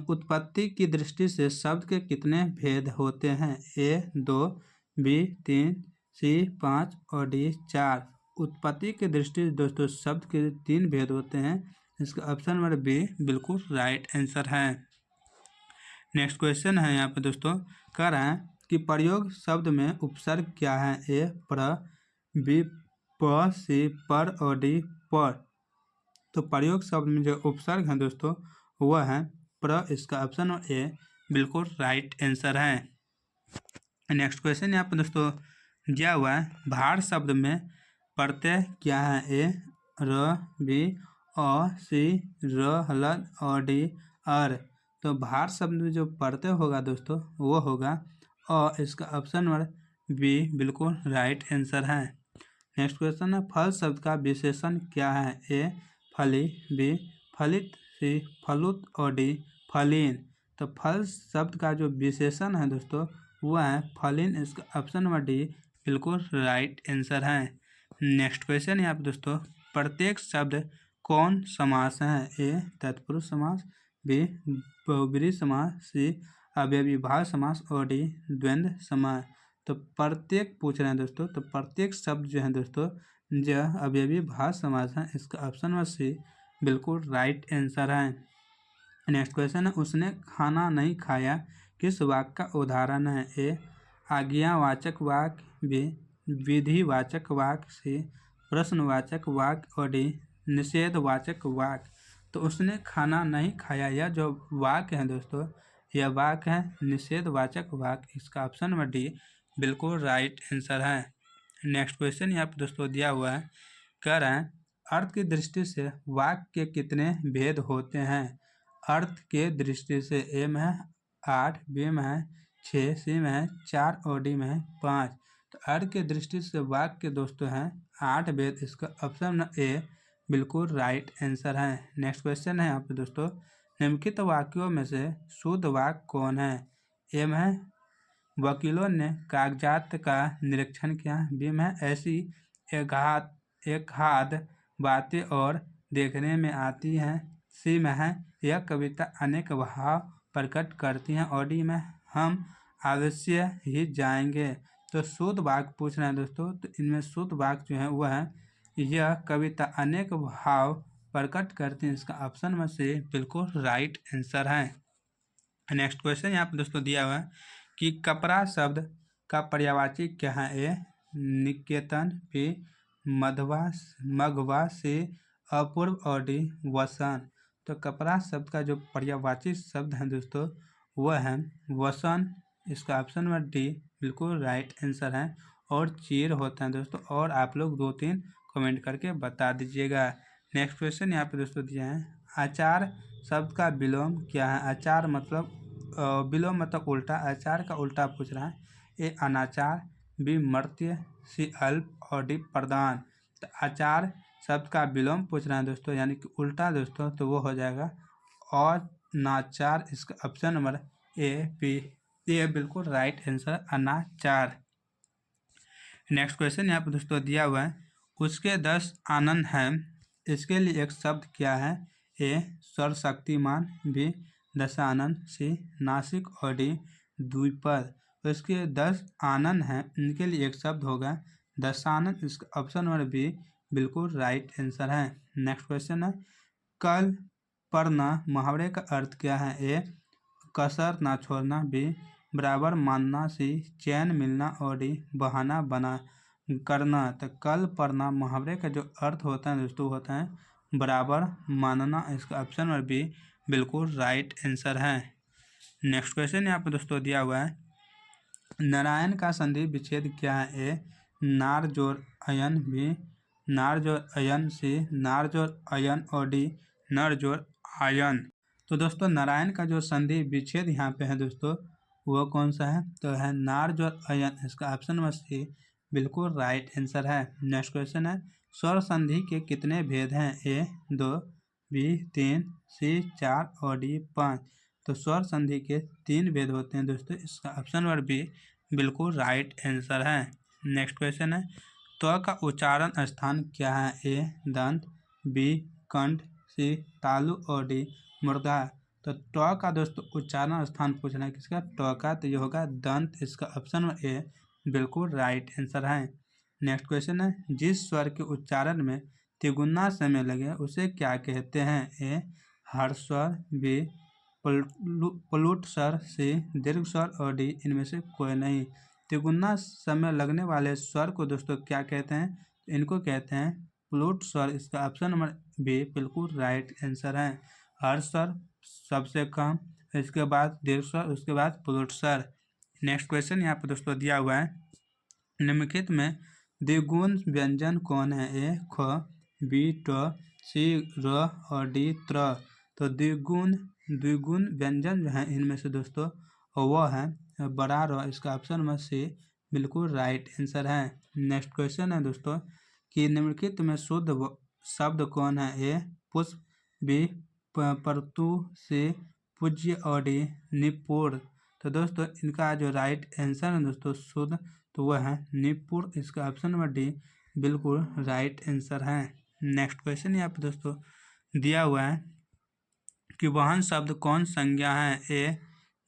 उत्पत्ति की दृष्टि से शब्द के कितने भेद होते हैं। ए 2, बी 3, सी 5 और डी 4। उत्पत्ति की दृष्टि से दोस्तों शब्द के 3 भेद होते हैं। इसका ऑप्शन नंबर बी बिल्कुल राइट आंसर है। नेक्स्ट क्वेश्चन है यहाँ पे दोस्तों, कह रहा है कि प्रयोग शब्द में उपसर्ग क्या है। ए प्र, बी प, सी पर और डी पर। तो प्रयोग शब्द में जो उपसर्ग है दोस्तों वह है प्र। इसका ऑप्शन ए बिल्कुल राइट आंसर है। नेक्स्ट क्वेश्चन यहाँ पर दोस्तों दिया हुआ है, भार शब्द में प्रत्यय क्या है। ए र, बी अ, सी र हलद और डी अर। तो भार शब्द में जो प्रत्यय होगा दोस्तों वो होगा अ। इसका ऑप्शन नंबर बी बिल्कुल राइट आंसर है। नेक्स्ट क्वेश्चन है, फल शब्द का विशेषण क्या है। ए फली, बी फलित, सी फलुत और डी फलीन। तो फल शब्द का जो विशेषण है दोस्तों वह है फलीन। इसका ऑप्शन नंबर डी बिल्कुल राइट आंसर है। नेक्स्ट क्वेश्चन यहाँ पे दोस्तों, प्रत्येक शब्द कौन समास है। ए तत्पुरुष समास, बी बहुब्रीहि समास, सी अव्ययीभाव समास और डी द्वंद्व समास। तो प्रत्येक पूछ रहे हैं दोस्तों, तो प्रत्येक शब्द जो है दोस्तों जो अव्ययीभाव समास है। इसका ऑप्शन नंबर सी बिल्कुल राइट आंसर है। नेक्स्ट क्वेश्चन है, उसने खाना नहीं खाया किस वाक्य का उदाहरण है। ए आज्ञावाचक वाक्य, बी विधिवाचक वाक्य, सी प्रश्नवाचक वाक्य और डी निषेधवाचक वाक्य। तो उसने खाना नहीं खाया यह जो वाक्य है दोस्तों यह वाक्य है निषेधवाचक वाक्य। इसका ऑप्शन नंबर डी बिल्कुल राइट आंसर है। नेक्स्ट क्वेश्चन यहाँ पर दोस्तों दिया हुआ है, कह रहे हैं अर्थ की दृष्टि से वाक्य के कितने भेद होते हैं। अर्थ के दृष्टि से ए में है 8, बी में है 6, सी में है 4 और डी में है 5। तो अर्थ के दृष्टि से वाक्य के दोस्तों हैं 8 भेद। इसका ऑप्शन ए बिल्कुल राइट आंसर है। नेक्स्ट क्वेश्चन है यहाँ पे दोस्तों, निम्नलिखित वाक्यों में से शुद्ध वाक्य कौन है। ए में है वकीलों ने कागजात का निरीक्षण किया, बी में ऐसी एकाध बातें और देखने में आती हैं। सी में है यह कविता अनेक भाव प्रकट करती हैं। और डी में हम अवश्य ही जाएंगे। तो शुद्ध वाक्य पूछ रहे हैं दोस्तों, तो इनमें शुद्ध वाक्य जो है वह है यह कविता अनेक भाव प्रकट करती हैं। इसका ऑप्शन में से बिल्कुल राइट आंसर है। नेक्स्ट क्वेश्चन यहाँ पे दोस्तों दिया हुआ है कि कपड़ा शब्द का पर्यायवाची क्या है। ए निकेतन, बी मघवा, सी अपूर्व और डी वसन। तो कपड़ा शब्द का जो पर्यायवाची शब्द है दोस्तों वह है वसन। इसका ऑप्शन में डी बिल्कुल राइट आंसर है। और चीर होता है दोस्तों। और आप लोग 2-3 कमेंट करके बता दीजिएगा। नेक्स्ट क्वेश्चन यहाँ पे दोस्तों दिया है आचार शब्द का विलोम क्या है। आचार मतलब विलोम मतलब उल्टा। आचार का उल्टा पूछ रहा है। ए अनाचार, बी मर्त्य, सी अल्प और डी प्रदान। तो आचार शब्द का विलोम पूछ रहा है दोस्तों, यानी कि उल्टा दोस्तों, तो वो हो जाएगा और नाचार। इसका ऑप्शन नंबर ए बी ये बिल्कुल राइट आंसर अनाचार। नेक्स्ट क्वेश्चन यहाँ पर दोस्तों दिया हुआ है उसके 10 आनंद हैं। इसके लिए एक शब्द क्या है। ए सर्वशक्तिमान, बी दशानंद, सी नासिक और डी द्विपद। तो इसके 10 आनंद हैं, इनके लिए एक शब्द होगा दशानंद। इसका ऑप्शन नंबर बी बिल्कुल राइट आंसर है। नेक्स्ट क्वेश्चन है कल पर न मुहावरे का अर्थ क्या है। ए कसर ना छोड़ना, बी बराबर मानना, सी चैन मिलना और डी बहाना बना करना। तो कल पढ़ना मुहावरे का जो अर्थ होता है दोस्तों होता है बराबर मानना। इसका ऑप्शन नंबर बी बिल्कुल राइट आंसर है। नेक्स्ट क्वेश्चन यहाँ पे दोस्तों दिया हुआ है नारायण का संधि विच्छेद क्या है। ए नार जोड़ अयन, बी नार जोड़ अयन, सी नार जोड़ अयन और डी नर जोड़ आयन। तो दोस्तों नारायण का जो संधि विच्छेद यहाँ पे है दोस्तों वो कौन सा है, तो है नार जोड़ अयन। इसका ऑप्शन नंबर सी बिल्कुल राइट आंसर है। नेक्स्ट क्वेश्चन है स्वर संधि के कितने भेद हैं। ए 2, बी 3, सी 4 और डी 5। तो स्वर संधि के 3 भेद होते हैं दोस्तों। इसका ऑप्शन नंबर बी बिल्कुल राइट आंसर है। नेक्स्ट क्वेश्चन है त्व का उच्चारण स्थान क्या है। ए दंत, बी कंठ, सी तालु और डी मूर्धा। तो त्व का दोस्तों उच्चारण स्थान पूछना है किसका, त्व का, तो ये होगा दंत। इसका ऑप्शन नंबर ए बिल्कुल राइट आंसर है। नेक्स्ट क्वेश्चन है जिस स्वर के उच्चारण में तिगुना समय लगे उसे क्या कहते हैं। ए हर्ष स्वर, बी प्लूट स्वर, सी दीर्घ स्वर और डी इनमें से कोई नहीं। तिगुना समय लगने वाले स्वर को दोस्तों क्या कहते हैं, इनको कहते हैं प्लूट स्वर। इसका ऑप्शन नंबर बी बिल्कुल राइट आंसर है। हर्ष स्वर सबसे कम, इसके बाद दीर्घ स्वर, उसके बाद प्लूट स्वर। नेक्स्ट क्वेश्चन यहाँ पर दोस्तों दिया हुआ है निम्नलिखित में द्विगुण व्यंजन कौन है। ए ख, बी ट, सी र और डी त्र। तो द्विगुण व्यंजन जो है इनमें से दोस्तों वह है बड़ा र। इसका ऑप्शन नंबर सी बिल्कुल राइट आंसर है। नेक्स्ट क्वेश्चन है दोस्तों कि निम्नलिखित में शुद्ध शब्द कौन है। ए पुष्प, बी परतु, सी पूज्य और डी निपुण। तो दोस्तों इनका जो राइट आंसर है दोस्तों शुद्ध तो वह है निपुण। इसका ऑप्शन नंबर डी बिल्कुल राइट आंसर है। नेक्स्ट क्वेश्चन यहाँ पे दोस्तों दिया हुआ है कि वाहन शब्द कौन संज्ञा है। ए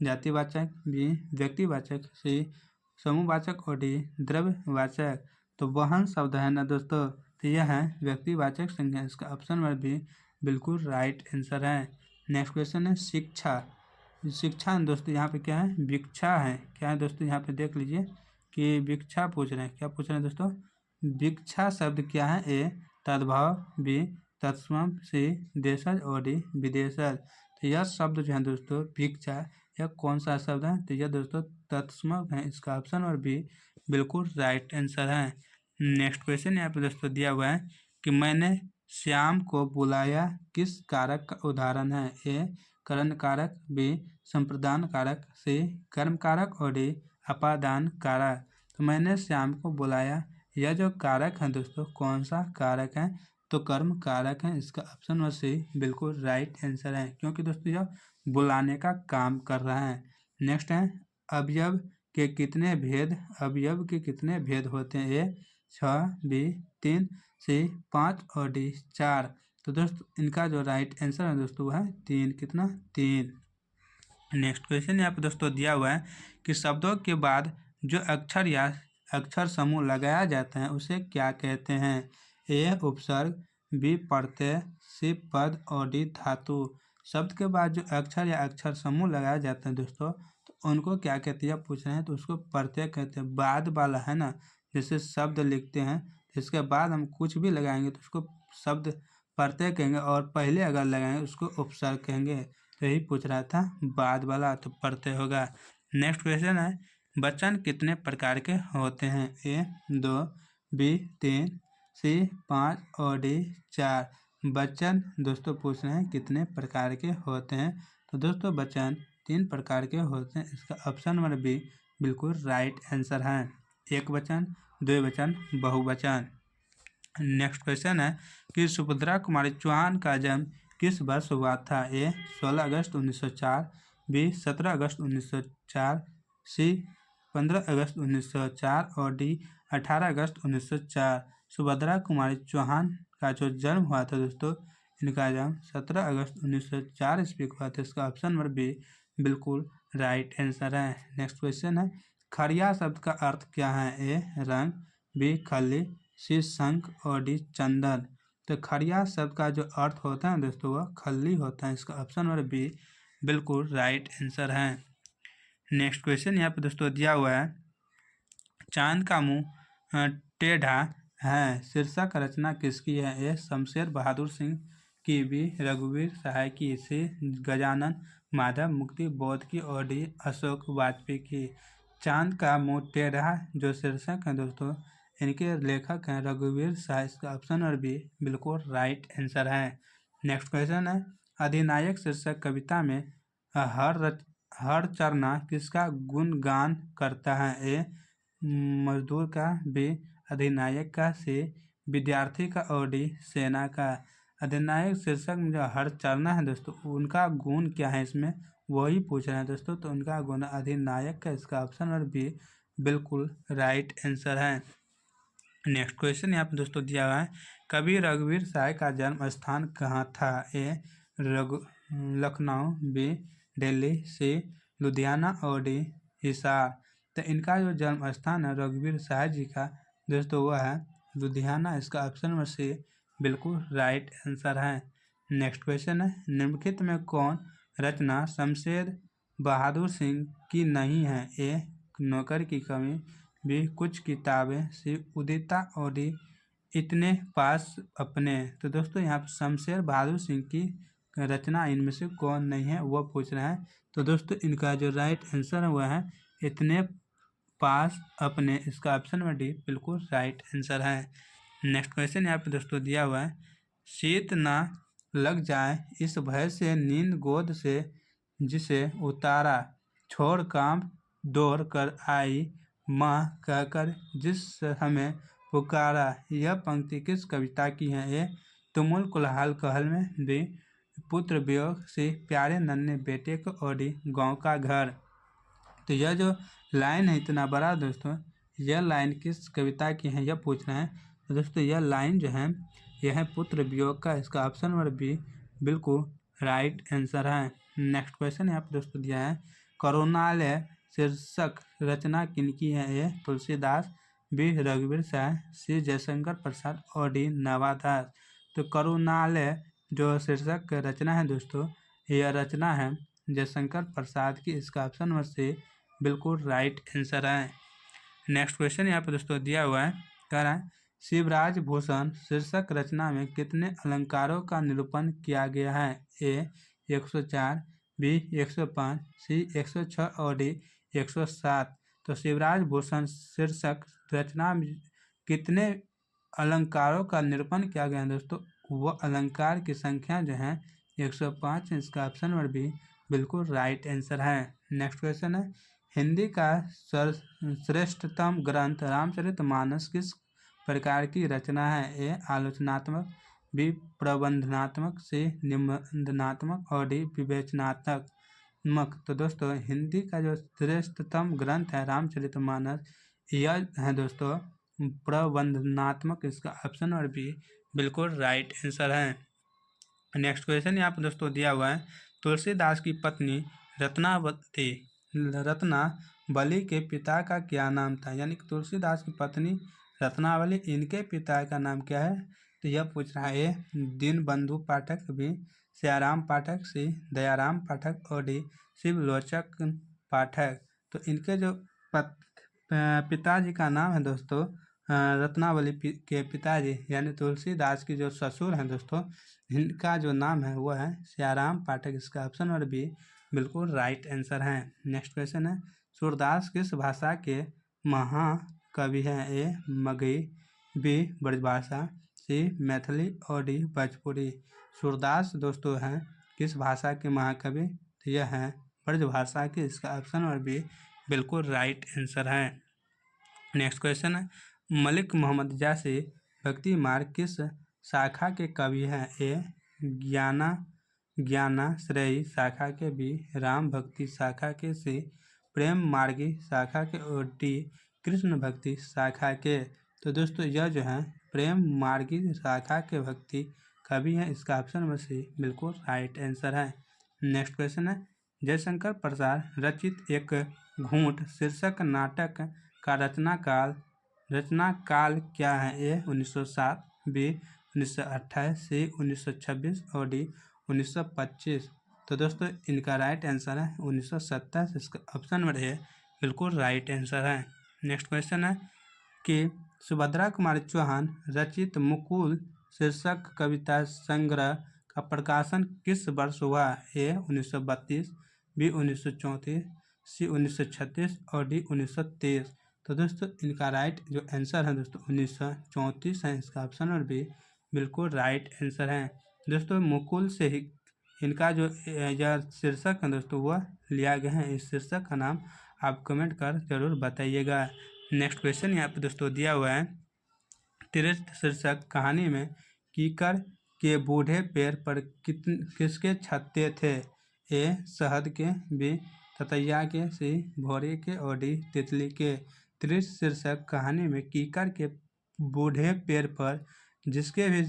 जातिवाचक, बी व्यक्तिवाचक, सी समूहवाचक और डी द्रव्यवाचक। तो वाहन शब्द है ना दोस्तों, तो यह है व्यक्तिवाचक संज्ञा। इसका ऑप्शन नंबर बी बिल्कुल राइट आंसर है। नेक्स्ट क्वेश्चन है शिक्षा। शिक्षा दोस्तों यहाँ पे क्या है, भिक्षा है। क्या है दोस्तों, यहाँ पे देख लीजिए कि भिक्षा पूछ रहे हैं। क्या पूछ रहे हैं दोस्तों, भिक्षा शब्द क्या है। ए तद्भाव, बी तत्सम, सी देशज और डी विदेशज। तो यह शब्द जो है दोस्तों भिक्षा, यह कौन सा शब्द है, तो यह दोस्तों तत्सम है। इसका ऑप्शन और बी बिल्कुल राइट आंसर है। नेक्स्ट क्वेश्चन यहाँ पे दोस्तों दिया हुआ है कि मैंने श्याम को बुलाया किस कारक का उदाहरण है। ए करण कारक, बी संप्रदान कारक, सी कर्म कारक और डी अपादान कारक। तो मैंने श्याम को बुलाया, यह जो कारक है दोस्तों कौन सा कारक है, तो कर्म कारक है। इसका ऑप्शन नंबर सी बिल्कुल राइट आंसर है, क्योंकि दोस्तों यह बुलाने का काम कर रहा है। नेक्स्ट है अवयव के कितने भेद, अवयव के कितने भेद होते हैं। ए 6, बी 3, सी 5 और डी 4। तो दोस्तों इनका जो राइट आंसर है दोस्तों वह है 3। कितना? 3। नेक्स्ट क्वेश्चन यहाँ पे दोस्तों दिया हुआ है कि शब्दों के बाद जो अक्षर या अक्षर समूह लगाया जाता है उसे क्या कहते हैं? ए उपसर्ग, बी प्रत्यय, सी पद और डी धातु। शब्द के बाद जो अक्षर या अक्षर समूह लगाया जाता है दोस्तों तो उनको क्या कहते हैं पूछ रहे हैं, तो उसको प्रत्यय कहते हैं। बाद वाला है ना, जैसे शब्द लिखते हैं इसके बाद हम कुछ भी लगाएंगे तो उसको शब्द प्रत्यय कहेंगे, और पहले अगर लगाएंगे उसको उपसर्ग कहेंगे। तो यही पूछ रहा था, बाद वाला तो प्रत्यय होगा। नेक्स्ट क्वेश्चन है, वचन कितने प्रकार के होते हैं? ए 2, बी 3, सी 5 और डी 4। वचन दोस्तों पूछ रहे हैं कितने प्रकार के होते हैं, तो दोस्तों वचन 3 प्रकार के होते हैं। इसका ऑप्शन नंबर बी बिल्कुल राइट आंसर है। एक वचन, द्विवचन, बहुवचन। नेक्स्ट क्वेश्चन है कि सुभद्रा कुमारी चौहान का जन्म किस वर्ष हुआ था? ए 16 अगस्त 1904, बी 17 अगस्त 1904, सी 15 अगस्त 1904 और डी 18 अगस्त 1904। सुभद्रा कुमारी चौहान का जो जन्म हुआ था दोस्तों, इनका जन्म 17 अगस्त 1904 ईस्वी को हुआ था। इसका ऑप्शन नंबर बी बिल्कुल राइट आंसर है। नेक्स्ट क्वेश्चन है, खड़िया शब्द का अर्थ क्या है? ए रंग, बी खली, सी शंख और डी चंदन। तो खड़िया शब्द का जो अर्थ होता है दोस्तों वह खली होता है। इसका ऑप्शन नंबर बी बिल्कुल राइट आंसर है। नेक्स्ट क्वेश्चन यहाँ पे दोस्तों दिया हुआ है, चांद का मुंह टेढ़ा है शीर्षक रचना किसकी है? ए शमशेर बहादुर सिंह की, बी रघुवीर सहाय की, सी गजानन माधव मुक्ति बोध की और डी अशोक वाजपेयी की। चांद का मुंह टेढ़ा जो शीर्षक है दोस्तों, इनके लेखक हैं रघुवीर सहाय। इसका ऑप्शन नंबर बी बिल्कुल राइट आंसर है। नेक्स्ट क्वेश्चन है, अधिनायक शीर्षक कविता में हर चरना किसका गुणगान करता है? ए मजदूर का, बी अधिनायक का, सी विद्यार्थी का और डी सेना का। अधिनायक शीर्षक में जो हर चरना है दोस्तों उनका गुण क्या है इसमें वही पूछ रहे हैं दोस्तों, तो उनका गुण अधिनायक का। इसका ऑप्शन नंबर बी बिल्कुल राइट आंसर है। नेक्स्ट क्वेश्चन यहाँ पे दोस्तों दिया हुआ है, कवि रघुवीर सहाय का जन्म स्थान कहाँ था? ए लखनऊ, बी दिल्ली, सी लुधियाना और डी हिसार। तो इनका जो जन्म स्थान है रघुवीर सहाय जी का दोस्तों वह है लुधियाना। इसका ऑप्शन नंबर सी बिल्कुल राइट आंसर है। नेक्स्ट क्वेश्चन है, निम्नलिखित में कौन रचना शमशेर बहादुर सिंह की नहीं है? ए नौकर की कमी, बी कुछ किताबें, सी उदिता और डी इतने पास अपने। तो दोस्तों यहाँ पर शमशेर बहादुर सिंह की रचना इनमें से कौन नहीं है वो पूछ रहे हैं। तो दोस्तों इनका जो राइट आंसर है वह है इतने पास अपने। इसका ऑप्शन नंबर डी बिल्कुल राइट आंसर है। नेक्स्ट क्वेश्चन यहाँ पे दोस्तों दिया हुआ है, शीत ना लग जाए इस भय से नींद गोद से जिसे उतारा, छोड़ काम दौड़ कर आई माँ कहकर जिस हमें पुकारा। यह पंक्ति किस कविता की है? ए तुमुल कुल्हाल कहल में, बी पुत्र वियोग, सी प्यारे नन्हे बेटे को और डी गाँव का घर। तो यह जो लाइन है इतना बड़ा दोस्तों, यह लाइन किस कविता की है यह पूछ रहे हैं। तो दोस्तों यह लाइन जो है यह है पुत्र वियोग का। इसका ऑप्शन नंबर बी बिल्कुल राइट आंसर है। नेक्स्ट क्वेश्चन यहाँ पर दोस्तों दिया है, करुणालय शीर्षक रचना किनकी है? ए तुलसीदास, बी रघुवीर सहाय, सी जयशंकर प्रसाद और डी नवादास। तो करुणालय जो शीर्षक रचना है दोस्तों यह रचना है जयशंकर प्रसाद की। इसका ऑप्शन नंबर सी बिल्कुल राइट आंसर है। नेक्स्ट क्वेश्चन यहाँ पर दोस्तों दिया हुआ है, कह रहा है शिवराज भूषण शीर्षक रचना में कितने अलंकारों का निरूपण किया गया है? ए 104, बी 105, सी 106 और डी 107। तो शिवराज भूषण शीर्षक रचना में कितने अलंकारों का निरूपण किया गया है दोस्तों? वह अलंकार की संख्या जो है 105। इसका ऑप्शन नंबर बी बिल्कुल राइट आंसर है। नेक्स्ट क्वेश्चन है, हिंदी का श्रेष्ठतम ग्रंथ रामचरितमानस किस प्रकार की रचना है? ए आलोचनात्मक, बी प्रबंधनात्मक, सी निबंधनात्मक और डी विवेचनात्मक। तो दोस्तों हिंदी का जो श्रेष्ठतम ग्रंथ है रामचरितमानस यह है दोस्तों प्रबंधनात्मक। इसका ऑप्शन नंबर बी बिल्कुल राइट आंसर है। नेक्स्ट क्वेश्चन यहाँ पर दोस्तों दिया हुआ है, तुलसीदास की पत्नी रत्नावली के पिता का क्या नाम था। यानी कि तुलसीदास की पत्नी रत्नावली, इनके पिता का नाम क्या है। तो यह पूछ रहा है ए दीनबंधु पाठक, बी सियाराम पाठक, सी दयाराम पाठक और डी शिवलोचन पाठक। तो इनके जो पिताजी का नाम है दोस्तों रत्नावली के पिताजी यानी तुलसीदास की जो ससुर हैं दोस्तों, इनका जो नाम है वो है सियाराम पाठक। इसका ऑप्शन और बी बिल्कुल राइट आंसर है। नेक्स्ट क्वेश्चन है, सूरदास किस भाषा के महाकवि हैं। ए मगही, बी ब्रजभाषा, सी मैथिली और डी भोजपुरी। सूरदास दोस्तों हैं किस भाषा के महाकवि, तो यह है ब्रजभाषा के। इसका ऑप्शन और बी बिल्कुल राइट आंसर है। नेक्स्ट क्वेश्चन है, मलिक मोहम्मद जासी भक्ति मार्ग किस शाखा के कवि हैं। ए ज्ञानाश्रयी शाखा के, बी राम भक्ति शाखा के, सी प्रेम मार्गी शाखा के और डी कृष्ण भक्ति शाखा के। तो दोस्तों यह जो है प्रेम मार्गी शाखा के भक्ति कवि हैं। इसका ऑप्शन में सी बिल्कुल राइट आंसर है। नेक्स्ट क्वेश्चन है, जयशंकर प्रसाद रचित एक घूंट शीर्षक नाटक का रचना काल क्या है। ए 1907, बी 1928, सी 1926 और डी 1925। तो दोस्तों इनका राइट आंसर है 1927। इसका ऑप्शन में है बिल्कुल राइट आंसर है। नेक्स्ट क्वेश्चन है कि सुभद्रा कुमारी चौहान रचित मुकुल शीर्षक कविता संग्रह का प्रकाशन किस वर्ष हुआ। ए 1932, बी 1934, सी 1936 और डी 1923। तो दोस्तों इनका राइट जो आंसर है दोस्तों 1934 है। इसका ऑप्शन और बी बिल्कुल राइट आंसर है। दोस्तों मुकुल से ही इनका जो यह शीर्षक है दोस्तों वह लिया गया है। इस शीर्षक का नाम आप कमेंट कर जरूर बताइएगा। नेक्स्ट क्वेश्चन यहाँ पे दोस्तों दिया हुआ है, तीर्थ शीर्षक कहानी में कीकर के बूढ़े पैर पर किसके छत्ते थे। ए शहद के, बी ततैया के, सी भौरे के और डी तितली के। तीर्थ शीर्षक कहानी में कीकर के बूढ़े पैर पर जिसके भी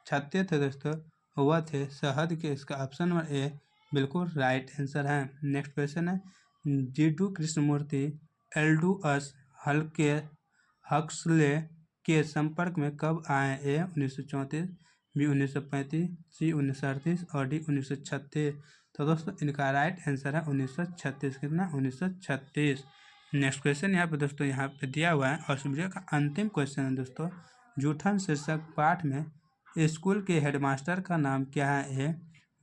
छत्ते थे दोस्तों वह थे शहद के। इसका ऑप्शन नंबर ए बिल्कुल राइट आंसर है। नेक्स्ट क्वेश्चन है, जीडू कृष्णमूर्ति एल्डूअस हक्सले के संपर्क में कब आए। ए 1934, बी 1935, सी 1938 और डी 1936। तो दोस्तों इनका राइट आंसर है 1936। कितना 1936। नेक्स्ट क्वेश्चन यहाँ पे दोस्तों यहाँ पे दिया हुआ है और इस वीडियो का अंतिम क्वेश्चन है दोस्तों, जूठन शीर्षक पाठ में स्कूल के हेडमास्टर का नाम क्या है। ए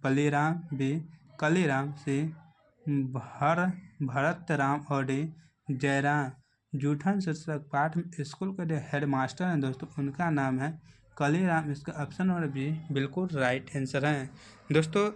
बलीराम, बी कलीराम, सी भरत राम और डी जयराम। जूठन शीर्षक पाठ में स्कूल के जो हेडमास्टर हैं दोस्तों उनका नाम है कलीराम। इसका ऑप्शन और बी बिल्कुल राइट आंसर है। दोस्तों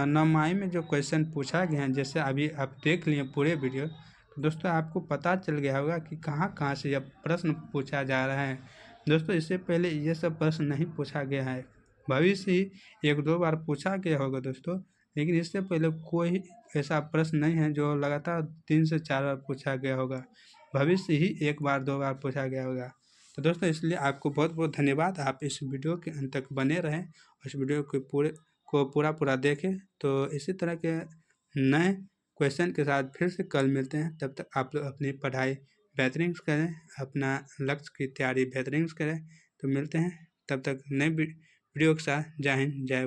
9 में जो क्वेश्चन पूछा गया है, जैसे अभी आप देख लिए पूरे वीडियो, तो दोस्तों आपको पता चल गया होगा कि कहाँ कहाँ से यह प्रश्न पूछा जा रहा है। दोस्तों इससे पहले ये सब प्रश्न नहीं पूछा गया है, भविष्य ही 1-2 बार पूछा गया होगा दोस्तों, लेकिन इससे पहले कोई ऐसा प्रश्न नहीं है जो लगातार 3 से 4 बार पूछा गया होगा। भविष्य ही 1 बार 2 बार पूछा गया होगा। तो दोस्तों इसलिए आपको बहुत बहुत धन्यवाद। आप इस वीडियो के अंत तक बने रहें और इस वीडियो को पूरा देखें। तो इसी तरह के नए क्वेश्चन के साथ फिर से कल मिलते हैं। तब तक आप लोग अपनी पढ़ाई बेहतरीन करें, अपना लक्ष्य की तैयारी बेहतरीन करें। तो मिलते हैं तब तक नए वीडियो के साथ। जय हिंद, जय